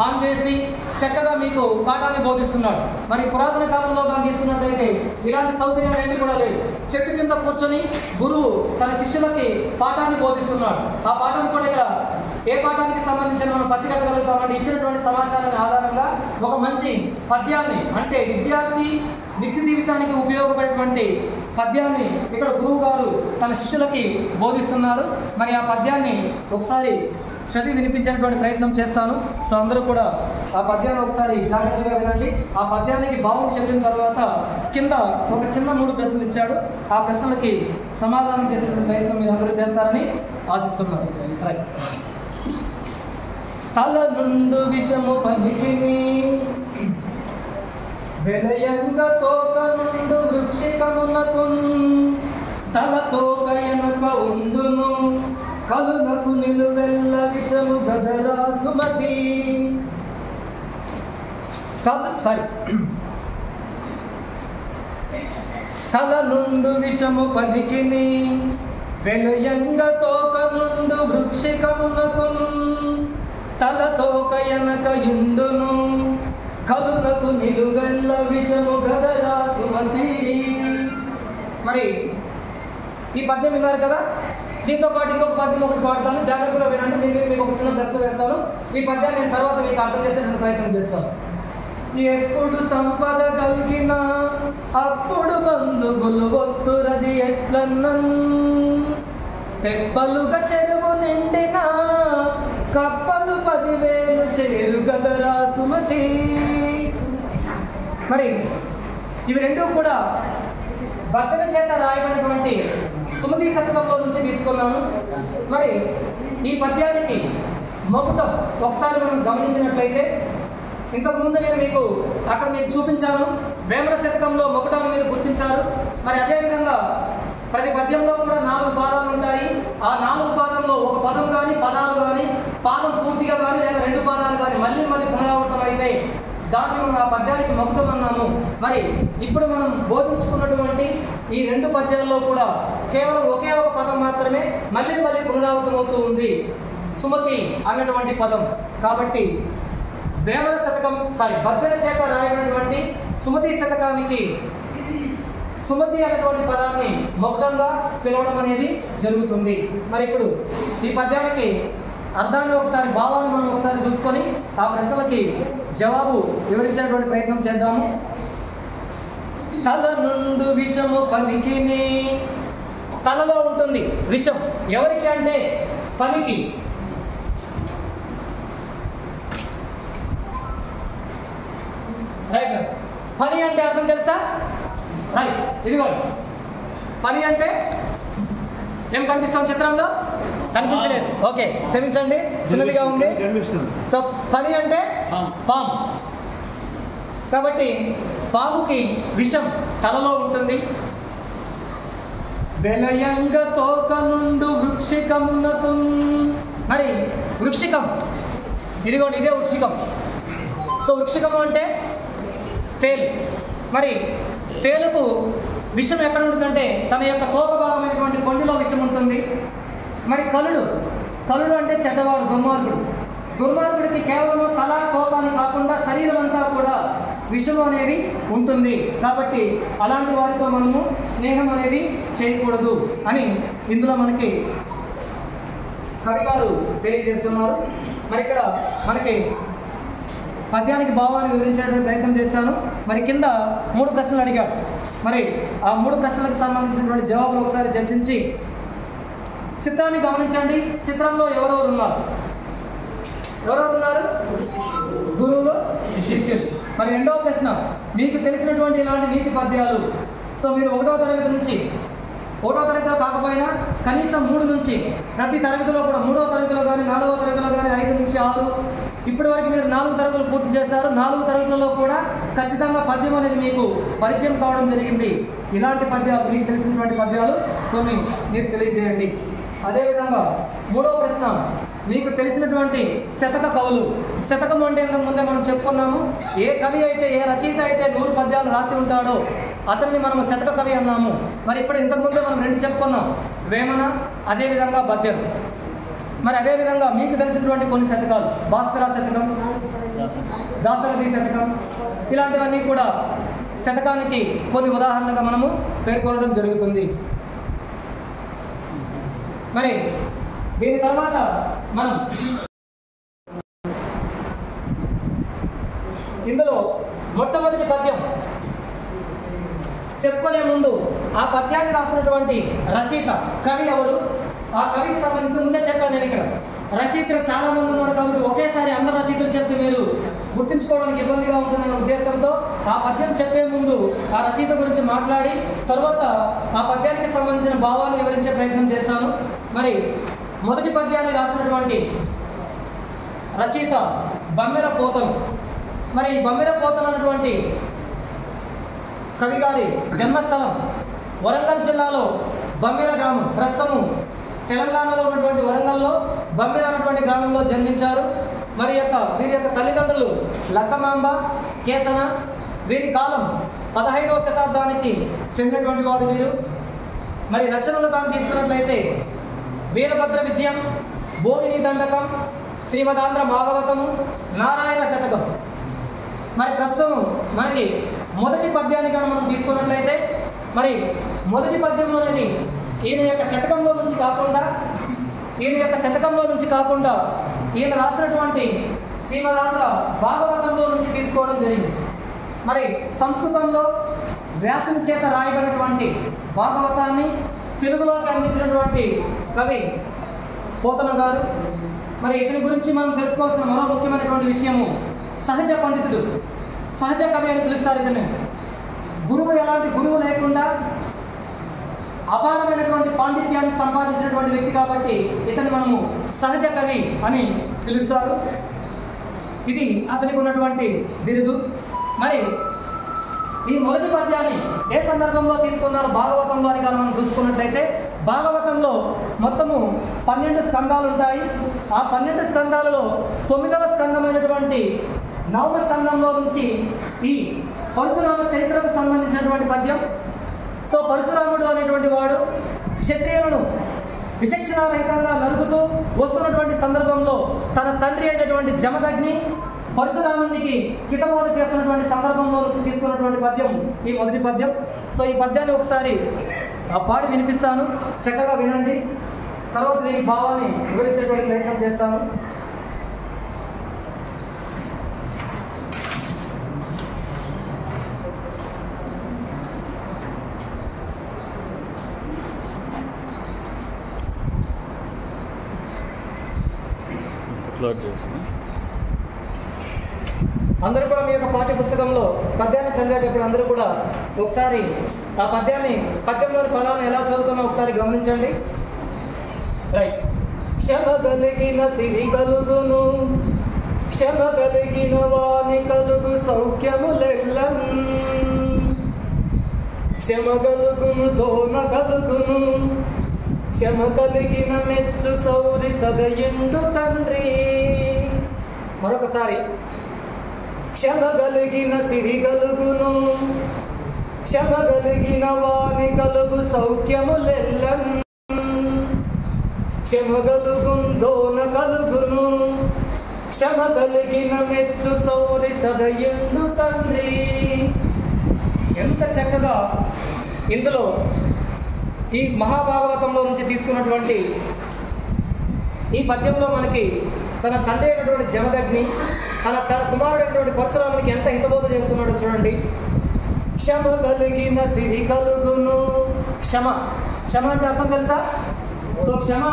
Speaker 3: ఆన్ చేసి చక్కగా మీకు పాఠాన్ని బోధిస్తున్నాడు. మరి పురాతన కాలంలో మనం తీసుకున్నట్లయితే ఇలాంటి సౌకర్యాలు ఏమీ కూడా లేవు. చెట్టు కింద కూర్చొని గురువు తన శిష్యులకి పాఠాన్ని బోధిస్తున్నాడు. ఆ పాఠం కూడా ఇక్కడ ఏ పాఠానికి సంబంధించిన మనం పసిగట్టగలుగుతామంటే ఇచ్చినటువంటి సమాచారాన్ని ఆధారంగా ఒక మంచి పద్యాన్ని అంటే విద్యార్థి నిత్య జీవితానికి ఉపయోగపడేటువంటి పద్యాన్ని ఇక్కడ గురువు గారు తన శిష్యులకి బోధిస్తున్నారు. మరి ఆ పద్యాన్ని ఒకసారి చదివి వినిపించేటువంటి ప్రయత్నం చేస్తాను. సో అందరూ కూడా ఆ పద్యాన్ని ఒకసారి జాగ్రత్తగా వినండి. ఆ పద్యానికి భావం చెప్పిన తర్వాత కింద ఒక చిన్న 3 ప్రశ్నలు ఇచ్చాడు. ఆ ప్రశ్నలకి సమాధానం చేసేటువంటి ప్రయత్నం మీరు అందరూ చేస్తారని ఆశిస్తున్నాను. రైట్. తల నుండు విషము పలికిని వెలయంగ తోక నుండు వృక్షికమునకున్ తలతోక ఎనుక ఉండును కలునకు నిలువెల్ల విషము గదరా సుమతి. తల నుండు విషము పలికిని వెలయంగ తోక నుండు వృక్షికమునకున్ తలతోక ఎనక యుండును కలునకు నిలువెల్ల విషము గదరా సుమతి. మరి ఈ పద్యం విన్నారు కదా. దీంతో పాటు ఇంకొక పద్యం ఒకటి పాడతాను, జాగ్రత్తగా వినండి. దీని మీద మీకు ఒక చిన్న ప్రశ్న వేస్తాను. ఈ పద్యాన్ని నేను తర్వాత మీకు అర్థం చేసేటువంటి ప్రయత్నం చేస్తాను. ఎప్పుడు సంపద కలిగిన అప్పుడు బంధువులు ఒత్తురది ఎట్లన్నన్ తెప్పలుగా చెరువు నిండిన కప్పలు 10,000 చేరు గదరా సుమతి. మరి ఇవి రెండూ కూడా భర్తన చేత రాయబడినటువంటి సుమతి శతకంలో నుంచి తీసుకున్నాను. మరి ఈ పద్యానికి మొగుటం ఒకసారి మనం గమనించినట్లయితే ఇంతకుముందు నేను మీకు అక్కడ మీకు చూపించాను. వేమన శతకంలో మొగుటాన్ని మీరు గుర్తించారు. మరి అదేవిధంగా ప్రతి పద్యంలో కూడా 4 పాదాలు ఉంటాయి. ఆ 4 పాదంలో ఒక పదం కానీ పదాలు కానీ పాదం పూర్తిగా కానీ లేదా 2 పాదాలు కానీ మళ్ళీ పునరావృతం అయితే దాన్ని మనం ఆ పద్యానికి మక్కుతం అన్నాము. మరి ఇప్పుడు మనం బోధించుకున్నటువంటి ఈ 2 పద్యాల్లో కూడా కేవలం ఒకే ఒక పదం మాత్రమే మళ్ళీ పునరావృతం అవుతూ ఉంది, సుమతి అన్నటువంటి పదం. కాబట్టి వేమన శతకం బద్దెల చేత రాయబడినటువంటి సుమతి శతకానికి సుమతి అనేటువంటి పదాన్ని మౌఖంగా పిలవడం అనేది జరుగుతుంది. మరి ఇప్పుడు ఈ పద్యానికి అర్థాన్ని ఒకసారి, భావాన్ని మనం ఒకసారి చూసుకొని ఆ ప్రశ్నలకి జవాబు వివరించేటువంటి ప్రయత్నం చేద్దాము. తల నుండు విషము పనికిని, తలలో ఉంటుంది విషం. ఎవరికి అంటే పనికి. రైట్. పని అంటే అర్థం తెలుసా? రైట్, ఇదిగోండి. పని అంటే ఏం కనిపిస్తాం చిత్రంలో? కనిపించలేదు. ఓకే, క్షమించండి, చిన్నదిగా ఉంది. సో పని అంటే పాము. కాబట్టి పాముకి విషం తలలో ఉంటుంది. వెలయంగ తోక నుండు వృక్షికమునకు. మరి వృక్షికం, ఇదిగోండి, ఇదే వృక్షికం. సో వృక్షికము అంటే తేలు. మరి తేలుకు విషం ఎక్కడ ఉంటుందంటే తన యొక్క తోక భాగమైనటువంటి కొండిలో విషం ఉంటుంది. మరి కలుడు అంటే చెడ్డవాడు, దుర్మార్గుడు. దుర్మార్గుడికి కేవలం తల తోక అని కాకుండా శరీరం అంతా కూడా విషము అనేది ఉంటుంది. కాబట్టి అలాంటి వారితో మనము స్నేహం అనేది చేయకూడదు అని ఇందులో మనకి కవి గారు తెలియజేస్తున్నారు. మరి ఇక్కడ మనకి పద్యానికి భావాన్ని వివరించడానికి ప్రయత్నం చేశాను. మరి కింద 3 ప్రశ్నలు అడిగాడు. మరి ఆ 3 ప్రశ్నలకు సంబంధించినటువంటి జవాబులు ఒకసారి చర్చించి చిత్రాన్ని గమనించండి. చిత్రంలో ఎవరెవరు ఉన్నారు? గురువులు, శిష్యులు. మరి 2వ ప్రశ్న, మీకు తెలిసినటువంటి ఇలాంటి నీతి పద్యాలు. సో మీరు 1వ తరగతి నుంచి, 1వ తరగతిలో కాకపోయినా కనీసం 3 నుంచి ప్రతి తరగతిలో కూడా 3వ తరగతిలో కానీ 4వ తరగతిలో కానీ 5 నుంచి 6 ఇప్పటి వరకు మీరు 4 తరగతులు పూర్తి చేశారు. 4 తరగతులలో కూడా ఖచ్చితంగా పద్యం అనేది మీకు పరిచయం కావడం జరిగింది. ఇలాంటి పద్యాలు, మీకు తెలిసినటువంటి పద్యాలు కొన్ని మీరు తెలియజేయండి. అదేవిధంగా 3వ ప్రశ్న, మీకు తెలిసినటువంటి శతక కవులు. శతకం అంటే ఇంతకు ముందే మనం చెప్పుకున్నాము. ఏ కవి అయితే, ఏ రచయిత అయితే 100 పద్యాలు రాసి ఉంటాడో అతన్ని మనం శతక కవి అన్నాము. మరి ఇప్పుడు ఇంతకుముందే మనం 2 చెప్పుకున్నాం, వేమన, అదేవిధంగా బద్దెం. మరి అదేవిధంగా మీకు తెలిసినటువంటి కొన్ని శతకాలు, భాస్కర శతకం, దాశరథి శతకం, ఇలాంటివన్నీ కూడా శతకానికి కొన్ని ఉదాహరణగా మనము పేర్కొనడం జరుగుతుంది. మరి దీని తర్వాత మనం ఇందులో మొట్టమొదటి పద్యం చెప్పుకునే ముందు ఆ పద్యాన్ని రాసినటువంటి రచయిత, కవి ఎవరు, ఆ కవికి సంబంధించి ముందే చెప్పాను నేను. ఇక్కడ రచయితలు చాలా మంది ఉన్నారు కాబట్టి ఒకేసారి అందరు రచయితలు చెప్తే మీరు గుర్తుంచుకోవడానికి ఇబ్బందిగా ఉంటుందనే ఉద్దేశంతో ఆ పద్యం చెప్పే ముందు ఆ రచయిత గురించి మాట్లాడి తర్వాత ఆ పద్యానికి సంబంధించిన భావాన్ని వివరించే ప్రయత్నం చేశాను. మరి మొదటి పద్యాన్ని రాసినటువంటి రచయిత బమ్మెర పోతను. మరి బమ్మెర పోతను అన్నటువంటి కవి గారి జన్మస్థలం వరంగల్ జిల్లాలో బమ్మెర గ్రామం. ప్రస్తుతము తెలంగాణలో ఉన్నటువంటి వరంగల్లో బమ్మెర అన్నటువంటి గ్రామంలో జన్మించారు. మరి వీరి యొక్క తల్లిదండ్రులు లక్కమాంబ, కేసన. వీరి కాలం 15వ శతాబ్దానికి చెందినటువంటి వారు వీరు. మరి రచనలు కానీ తీసుకున్నట్లయితే వీరభద్ర విజయం, భోగిని దండకం, శ్రీమదాంధ్ర భాగవతము, నారాయణ శతకం. మరి ప్రస్తుతం మనకి మొదటి పద్యాన్ని కానీ మనం తీసుకున్నట్లయితే మరి మొదటి పద్యంలో అనేది ఈయన యొక్క శతకంలో నుంచి కాకుండా ఈయన రాసినటువంటి శ్రీమదాంధ్ర భాగవతంలో నుంచి తీసుకోవడం జరిగింది. మరి సంస్కృతంలో వ్యాసుని చేత రాయబడినటువంటి భాగవతాన్ని తెలుగులోకి అందించినటువంటి కవి పోతన గారు. మరి ఇతని గురించి మనం తెలుసుకోవాల్సిన మరో ముఖ్యమైనటువంటి విషయము, సహజ పండితుడు, సహజ కవి అని పిలుస్తారు ఇతన్ని. ఎలాంటి గురువు లేకుండా అపారమైనటువంటి పాండిత్యాన్ని సంపాదించినటువంటి వ్యక్తి కాబట్టి ఇతన్ని మనము సహజ కవి అని పిలుస్తారు. ఇది అతనికి ఉన్నటువంటి బిరుదు. మరి ఈ మొదటి పద్యాన్ని ఏ సందర్భంలో తీసుకున్నారు భాగవతంలో అని కానీ మనం చూసుకున్నట్లయితే భాగవతంలో మొత్తము 12 స్కందాలు ఉంటాయి. ఆ 12 స్కందాలలో 9వ స్కందమైనటువంటి 9వ స్కందంలో నుంచి ఈ పరశురామ చరిత్రకు సంబంధించినటువంటి పద్యం. సో పరశురాముడు అనేటువంటి వాడు క్షత్రియులను విచక్షణారహితంగా నరుకుతూ వస్తున్నటువంటి సందర్భంలో తన తండ్రి అయినటువంటి జమదగ్ని పరశురామునికి హితబోధ చేస్తున్నటువంటి సందర్భంలో నుంచి తీసుకున్నటువంటి పద్యం ఈ మొదటి పద్యం. సో ఈ పద్యాన్ని ఒకసారి పాడి వినిపిస్తాను, చక్కగా వినండి. తర్వాత నేను భావాన్ని వివరించేటువంటి ప్రయత్నం చేస్తాను. అందరూ కూడా మీ యొక్క పాఠ్య పుస్తకంలో పద్యాన్ని చదివేటప్పుడు అందరూ కూడా ఒకసారి ఆ పద్యంలోని పదాలను ఎలా చదువుతున్నా ఒకసారి గమనించండి. రైట్. క్షమ కలిగిన సిరి కలుగును, క్షమ కలిగిన వాని కలుగు సౌఖ్యములెల్లం, క్షమ కలుగును దోన కలుగును, క్షమ కలిగిన మెచ్చు సౌరి సదయుండు తండ్రి. మరొకసారి. క్షమ కలిగిన సిరి కలుగును, క్షమ కలిగిన వాని కలుగు సౌఖ్యములెల్లం, క్షమ కలుగును దోన కలుగును, క్షమ కలిగిన మెచ్చు సౌరి సదయుండు తండ్రి. ఎంత చక్కగా ఇందులో ఈ మహాభాగవతంలో నుంచి తీసుకున్నటువంటి ఈ పద్యంలో మనకి తన తండ్రి అయినటువంటి జమదగ్ని తన కుమారుడైనటువంటి పరశురామునికి ఎంత హితబోధ చేస్తున్నాడో చూడండి. క్షమ కలిగిన సిరి కలుగును. క్షమ అంటే అర్థం తెలుసా? సో క్షమ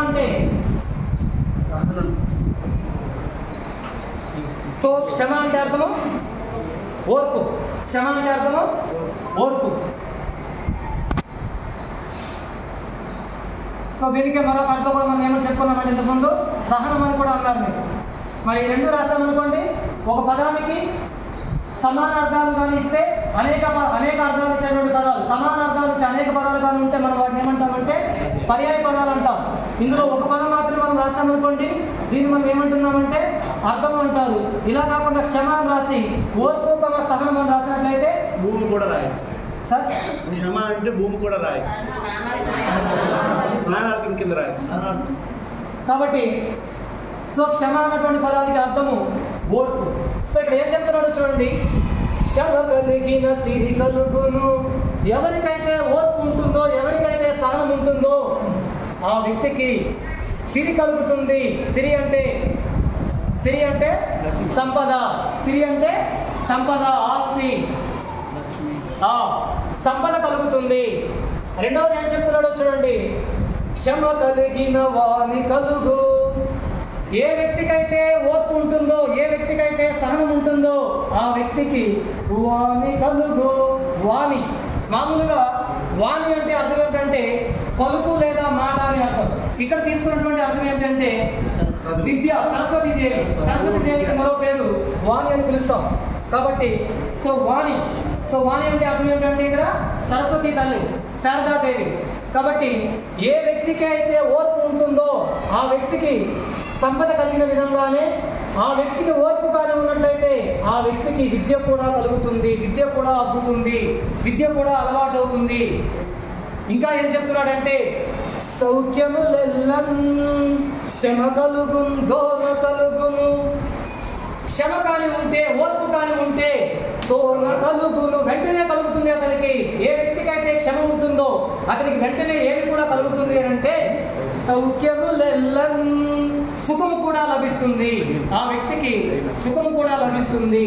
Speaker 3: అంటే అర్థము ఓర్పు. క్షమ అంటే అర్థము ఓర్పు. సో దీనికి మరొక అర్థం కూడా మనం ఏమో చెప్పుకున్నామంటే ఇంతకుముందు సహనం అని కూడా అన్నారు మీరు. మరి ఈ రెండు రాసామనుకోండి, ఒక పదానికి సమాన అర్థాలు కానీ ఇస్తే అనేక అర్థాలు ఇచ్చేటువంటి పదాలు, సమాన అర్థాలు ఇచ్చే అనేక పదాలు కానీ ఉంటే మనం వాటిని ఏమంటామంటే పర్యాయ పదాలు అంటాం. ఇందులో ఒక పదం మాత్రమే మనం రాసామనుకోండి, దీన్ని మనం ఏమంటున్నామంటే అర్థం అంటారు. ఇలా కాకుండా క్షమ అని రాసి ఓర్పు సహనం అని రాసినట్లయితే
Speaker 1: భూమి కూడా రాయొచ్చు
Speaker 3: సార్.
Speaker 1: క్షమ అంటే భూమి కూడా రాయొచ్చు, నానార్థం కింద రాయొచ్చు.
Speaker 3: కాబట్టి సో క్షమ అన్నటువంటి పదానికి అర్థము ఓర్పు. సో ఇక్కడ ఏం చెప్తున్నాడో చూడండి. క్షమ కలిగిన సిరి కలుగును. ఎవరికైతే ఓర్పు ఉంటుందో, ఎవరికైతే సహనం ఉంటుందో ఆ వ్యక్తికి సిరి కలుగుతుంది. సిరి అంటే సంపద. సిరి అంటే సంపద, ఆస్తి, సంపద కలుగుతుంది. రెండవది ఏం చెప్తున్నాడో చూడండి. క్షమ కలిగిన వాని కలుగు. ఏ వ్యక్తికైతే ఓర్పు ఉంటుందో, ఏ వ్యక్తికైతే సహనం ఉంటుందో ఆ వ్యక్తికి వాని కలుగు. వాణి, మామూలుగా వాణి అంటే అర్థం ఏంటంటే పలుకు లేదా మాట అని అర్థం. ఇక్కడ తీసుకున్నటువంటి అర్థం ఏంటంటే విద్య. సరస్వతీదేవికి మరో పేరు వాణి అని పిలుస్తాం. కాబట్టి సో వాణి అంటే అర్థం ఏంటంటే ఇక్కడ సరస్వతీ తల్లి, శారదాదేవి. కాబట్టి ఏ వ్యక్తికి అయితే ఓర్పు ఉంటుందో ఆ వ్యక్తికి సంపద కలిగిన విధంగానే ఆ వ్యక్తికి ఓర్పు కానీ ఉన్నట్లయితే ఆ వ్యక్తికి విద్య కూడా కలుగుతుంది, విద్య కూడా అబ్బుతుంది, విద్య కూడా అలవాటు అవుతుంది. ఇంకా ఏం చెప్తున్నాడంటే సౌఖ్యములెల్లం క్షమ కలుగును దోన కలుగును. క్షమ కానీ ఉంటే, ఓర్పు కానీ ఉంటే దోన కలుగును, వెంటనే కలుగుతుంది అతనికి. ఏ వ్యక్తికైతే క్షమ ఉంటుందో అతనికి వెంటనే ఏమి కూడా కలుగుతుంది అంటే సౌఖ్యములెల్లం, సుఖము కూడా లభిస్తుంది. ఆ వ్యక్తికి సుఖము కూడా లభిస్తుంది.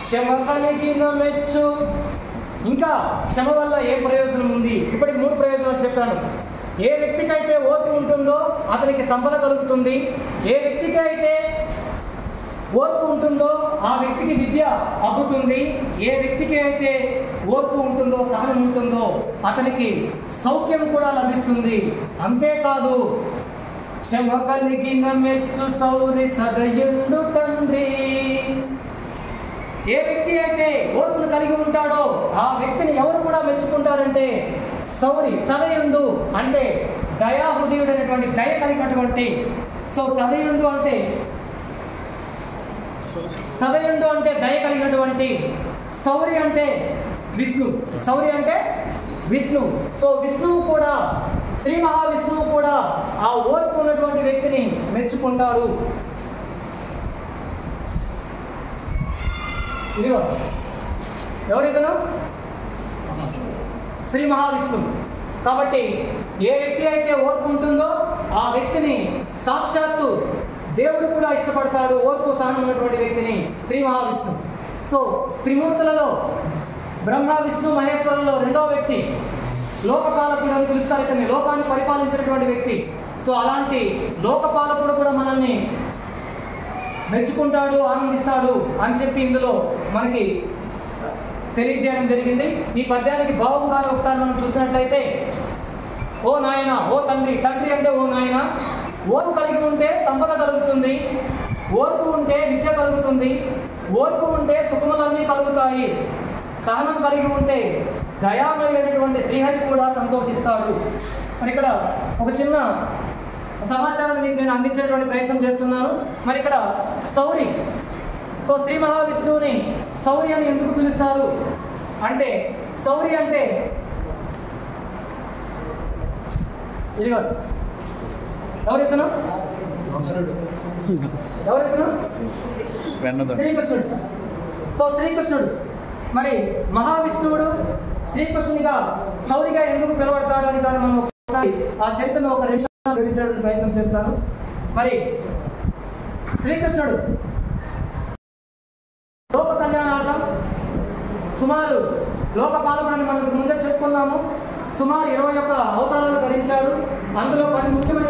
Speaker 3: క్షమ కలిగిన మెచ్చు. ఇంకా క్షమ వల్ల ఏ ప్రయోజనం ఉంది? ఇప్పటికి 3 ప్రయోజనాలు చెప్పాను. ఏ వ్యక్తికైతే ఓర్పు ఉంటుందో అతనికి సంపద కలుగుతుంది. ఏ వ్యక్తికి అయితే ఓర్పు ఉంటుందో ఆ వ్యక్తికి విద్య అబ్బుతుంది. ఏ వ్యక్తికి అయితే ఓర్పు ఉంటుందో, సహనం ఉంటుందో అతనికి సౌఖ్యం కూడా లభిస్తుంది. అంతేకాదు క్షమ కలిగిన మెచ్చు సౌరి సదయుండు తండ్రి. ఏ వ్యక్తి అయితే ఓర్పును కలిగి ఉంటాడో ఆ వ్యక్తిని ఎవరు కూడా మెచ్చుకుంటారంటే సౌరి సదయందు అంటే దయాహృదయుడు అనేటువంటి దయ కలిగినటువంటి. సో సదయందు అంటే దయ కలిగినటువంటి. సౌరి అంటే విష్ణు. సౌరి అంటే విష్ణు. సో విష్ణువు కూడా, శ్రీ మహావిష్ణువు కూడా ఆ ఓర్పు ఉన్నటువంటి వ్యక్తిని మెచ్చుకుంటాడు. ఇదిగో ఎవరితను? శ్రీ మహావిష్ణువు. కాబట్టి ఏ వ్యక్తి అయితే ఓర్పు ఉంటుందో ఆ వ్యక్తిని సాక్షాత్తు దేవుడు కూడా ఇష్టపడతాడు. ఓర్పు సహనం ఉన్నటువంటి వ్యక్తిని శ్రీ మహావిష్ణువు. సో త్రిమూర్తులలో బ్రహ్మ విష్ణు మహేశ్వరుల్లో రెండవ వ్యక్తి లోకపాలకుడు అని పిలుస్తారు. ఇతన్ని లోకాన్ని పరిపాలించినటువంటి వ్యక్తి. సో అలాంటి లోకపాలకుడు కూడా మనల్ని మెచ్చుకుంటాడు, ఆనందిస్తాడు అని చెప్పి ఇందులో మనకి తెలియజేయడం జరిగింది. ఈ పద్యానికి భావంగా ఒకసారి మనం చూసినట్లయితే, ఓ నాయన, ఓ తండ్రి. తండ్రి అంటే ఓ నాయన. ఓర్పు కలిగి ఉంటే సంపద కలుగుతుంది, ఓర్పు ఉంటే విద్య కలుగుతుంది, ఓర్పు ఉంటే సుఖములన్నీ కలుగుతాయి, సహనం కలిగి ఉంటే దయామయుడైనటువంటి శ్రీహరి కూడా సంతోషిస్తాడు. మరి ఇక్కడ ఒక చిన్న సమాచారాన్ని మీకు నేను అందించేటువంటి ప్రయత్నం చేస్తున్నాను. మరి ఇక్కడ సౌరి. సో శ్రీ మహావిష్ణువుని సౌరి అని ఎందుకు పిలుస్తారు అంటే, సౌరి అంటే ఇదిగో ఎవరితను? శ్రీకృష్ణుడు. సో శ్రీకృష్ణుడు. మరి మహావిష్ణువుడు శ్రీకృష్ణునిగా సౌరిగా ఎందుకు పిలువడతాడు అని కానీ మనం ఒకసారి ఆ చరిత్రను ఒక నిమిషం వివరించడానికి ప్రయత్నం చేస్తాను. మరి శ్రీకృష్ణుడు లోక కళ్యాణార్థం సుమారు లోకపాలకుడని మనం ముందే చెప్పుకున్నాము. సుమారు 21 అవతారాలు ధరించాడు. అందులో 10 ముఖ్యమైన